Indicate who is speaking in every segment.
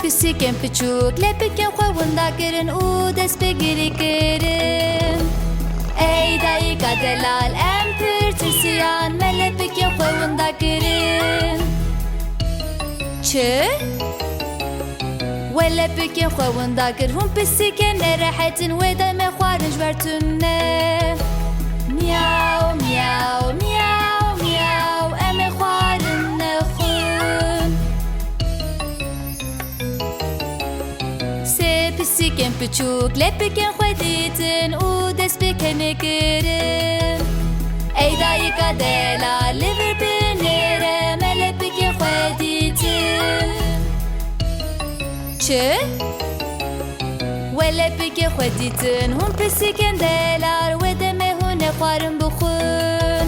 Speaker 1: Pisîkên piçûk lepikên xwe winda kirin û dest pê girî kirin. Ey dayika delal em pir tirsiyan me lepikên xwe winda kirin. Çi? We lepikên xwe winda kir hûn pisîkên nêrexetin wê demê xwarin ji ber tune. Mîyaw mîyaw mîyaw mîyaw em ê xwarin nexwin. Sê pisîkên piçûk lepikên xwe dîtin û dest pêkenê kirin. Ey dayika delal li vir binêre me lepikên xwe dîtin. Çi? We lepikên xwe dîtin hûn pisîkên delal wê demê hûn ê xwarin bixwin.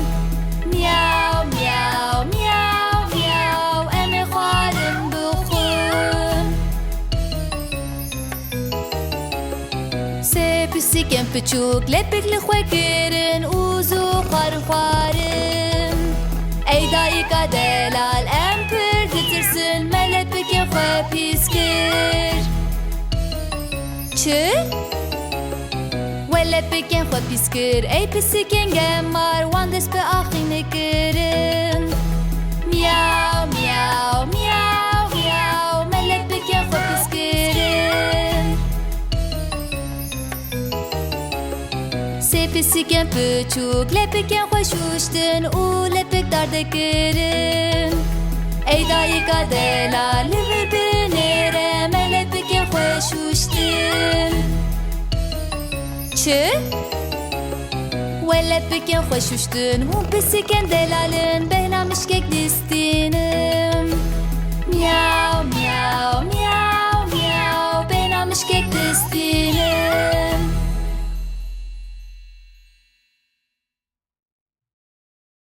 Speaker 1: Mîyaw mîyaw mîyaw mîyaw em ê xwarin bixwin. Sê pisîkên piçûk lepik li xwe kirin û zû xwarin xwarin. Ey dayika delal em pir ditirsin me lepikên xwe pîs kir. Çi? We lepikên xwe pîs kir ey pisîkên gemar wan dest bi axînê kirin. Mîyaw mîyaw mîyaw mîyaw me lepikên xwe pîs kirin. Sê pisîkên piçûk lepikên xwe şûştin û lepik derdê kirin. Ey dayika delal li vir binêre me lepikên xwe şûştin. Çi? We lepikên xwe şûştin hûn pisîkên delalin bêhna mişkek dîstînin. Mîyaw